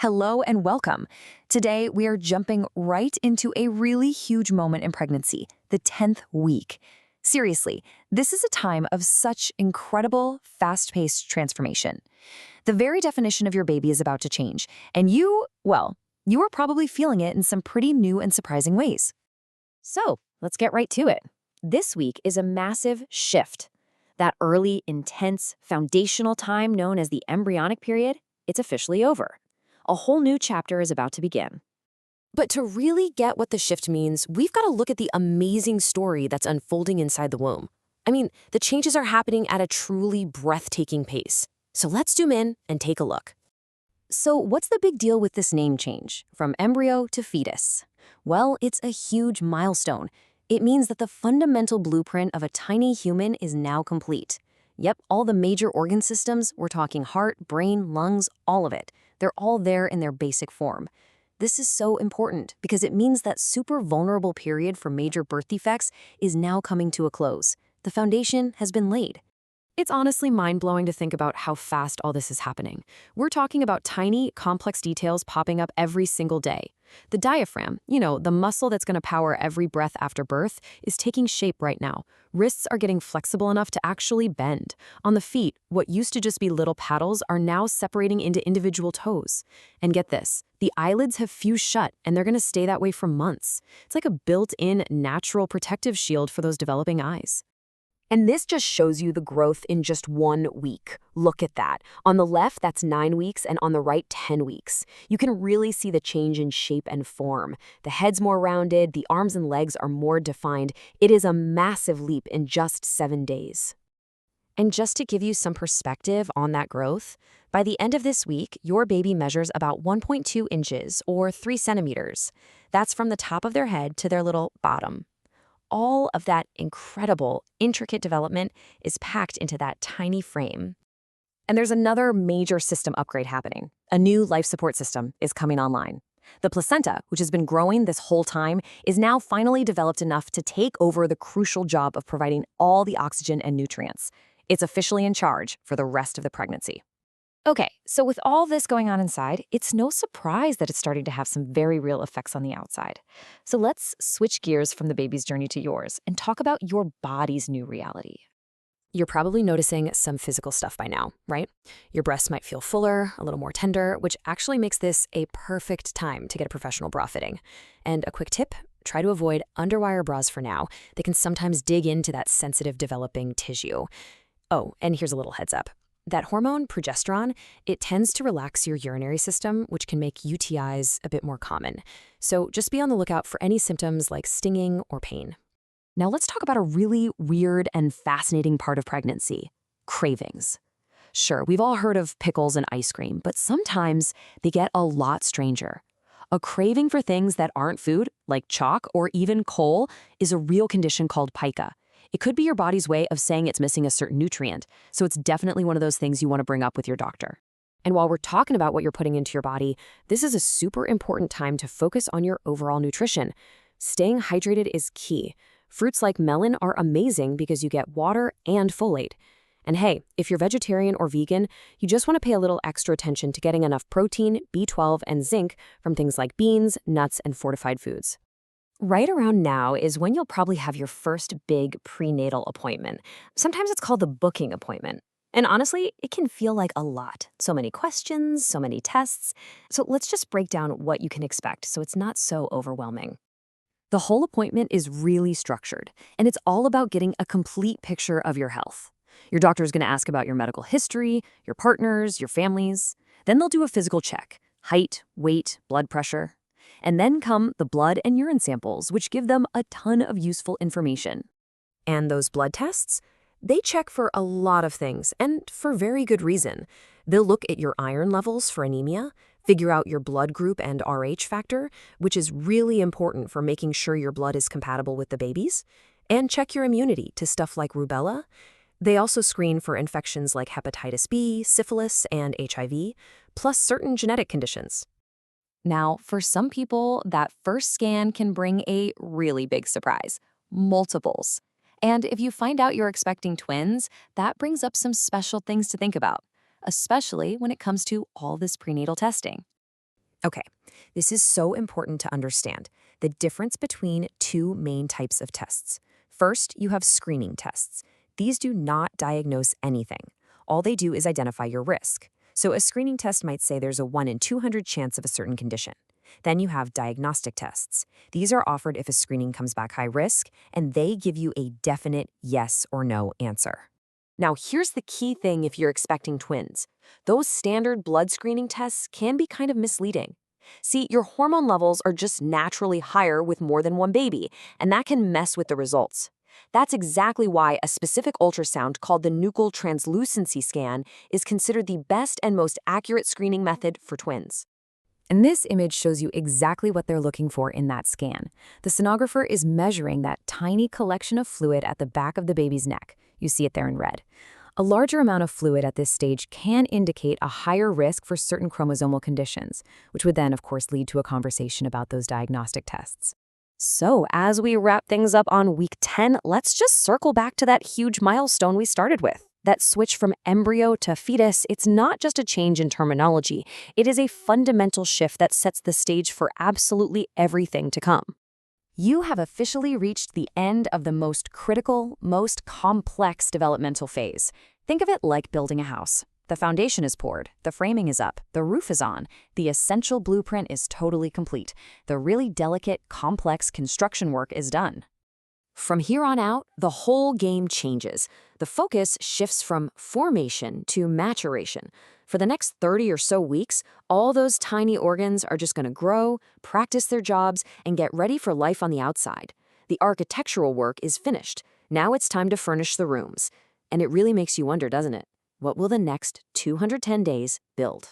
Hello and welcome. Today, we are jumping right into a really huge moment in pregnancy, the 10th week. Seriously, this is a time of such incredible, fast-paced transformation. The very definition of your baby is about to change, and you are probably feeling it in some pretty new and surprising ways. So let's get right to it. This week is a massive shift. That early, intense, foundational time known as the embryonic period, it's officially over. A whole new chapter is about to begin. But to really get what the shift means, we've got to look at the amazing story that's unfolding inside the womb. The changes are happening at a truly breathtaking pace. So let's zoom in and take a look. So what's the big deal with this name change, from embryo to fetus? Well, it's a huge milestone. It means that the fundamental blueprint of a tiny human is now complete. Yep, all the major organ systems, we're talking heart, brain, lungs, all of it. They're all there in their basic form. This is so important because it means that super vulnerable period for major birth defects is now coming to a close. The foundation has been laid. It's honestly mind-blowing to think about how fast all this is happening. We're talking about tiny, complex details popping up every single day. The diaphragm, the muscle that's going to power every breath after birth, is taking shape right now. Wrists are getting flexible enough to actually bend. On the feet, what used to just be little paddles are now separating into individual toes. And get this, the eyelids have fused shut, and they're going to stay that way for months. It's like a built-in natural protective shield for those developing eyes. And this just shows you the growth in just 1 week. Look at that. On the left, that's 9 weeks, and on the right, 10 weeks. You can really see the change in shape and form. The head's more rounded, the arms and legs are more defined. It is a massive leap in just 7 days. And just to give you some perspective on that growth, by the end of this week, your baby measures about 1.2 inches or 3 centimeters. That's from the top of their head to their little bottom. All of that incredible, intricate development is packed into that tiny frame. And there's another major system upgrade happening. A new life support system is coming online. The placenta, which has been growing this whole time, is now finally developed enough to take over the crucial job of providing all the oxygen and nutrients. It's officially in charge for the rest of the pregnancy. Okay, so with all this going on inside, it's no surprise that it's starting to have some very real effects on the outside. So let's switch gears from the baby's journey to yours and talk about your body's new reality. You're probably noticing some physical stuff by now, right? Your breasts might feel fuller, a little more tender, which actually makes this a perfect time to get a professional bra fitting. And a quick tip, try to avoid underwire bras for now. They can sometimes dig into that sensitive developing tissue. Oh, and here's a little heads up. That hormone, progesterone, it tends to relax your urinary system, which can make UTIs a bit more common. So just be on the lookout for any symptoms like stinging or pain. Now let's talk about a really weird and fascinating part of pregnancy, cravings. Sure, we've all heard of pickles and ice cream, but sometimes they get a lot stranger. A craving for things that aren't food, like chalk or even coal, is a real condition called pica. It could be your body's way of saying it's missing a certain nutrient, so it's definitely one of those things you want to bring up with your doctor. And while we're talking about what you're putting into your body, this is a super important time to focus on your overall nutrition. Staying hydrated is key. Fruits like melon are amazing because you get water and folate. And hey, if you're vegetarian or vegan, you just want to pay a little extra attention to getting enough protein, B12, and zinc from things like beans, nuts, and fortified foods. Right around now is when you'll probably have your first big prenatal appointment. Sometimes it's called the booking appointment. And honestly, it can feel like a lot. So many questions, so many tests. So let's just break down what you can expect so it's not so overwhelming. The whole appointment is really structured, and it's all about getting a complete picture of your health. Your doctor is going to ask about your medical history, your partners, your families. Then they'll do a physical check, height, weight, blood pressure. And then come the blood and urine samples, which give them a ton of useful information. And those blood tests? They check for a lot of things, and for very good reason. They'll look at your iron levels for anemia, figure out your blood group and Rh factor, which is really important for making sure your blood is compatible with the baby's, and check your immunity to stuff like rubella. They also screen for infections like hepatitis B, syphilis, and HIV, plus certain genetic conditions. Now, for some people, that first scan can bring a really big surprise, multiples. And if you find out you're expecting twins, that brings up some special things to think about, especially when it comes to all this prenatal testing. Okay, this is so important to understand the difference between two main types of tests. First, you have screening tests. These do not diagnose anything. All they do is identify your risk. So a screening test might say there's a 1 in 200 chance of a certain condition. Then you have diagnostic tests. These are offered if a screening comes back high risk, and they give you a definite yes or no answer. Now, here's the key thing if you're expecting twins. Those standard blood screening tests can be kind of misleading. See, your hormone levels are just naturally higher with more than one baby, and that can mess with the results. That's exactly why a specific ultrasound called the nuchal translucency scan is considered the best and most accurate screening method for twins. And this image shows you exactly what they're looking for in that scan. The sonographer is measuring that tiny collection of fluid at the back of the baby's neck. You see it there in red. A larger amount of fluid at this stage can indicate a higher risk for certain chromosomal conditions, which would then, of course, lead to a conversation about those diagnostic tests. So, as we wrap things up on week 10, let's just circle back to that huge milestone we started with. That switch from embryo to fetus, it's not just a change in terminology. It is a fundamental shift that sets the stage for absolutely everything to come. You have officially reached the end of the most critical, most complex developmental phase. Think of it like building a house. The foundation is poured, the framing is up, the roof is on. The essential blueprint is totally complete. The really delicate, complex construction work is done. From here on out, the whole game changes. The focus shifts from formation to maturation. For the next 30 or so weeks, all those tiny organs are just going to grow, practice their jobs, and get ready for life on the outside. The architectural work is finished. Now it's time to furnish the rooms. And it really makes you wonder, doesn't it? What will the next 210 days build?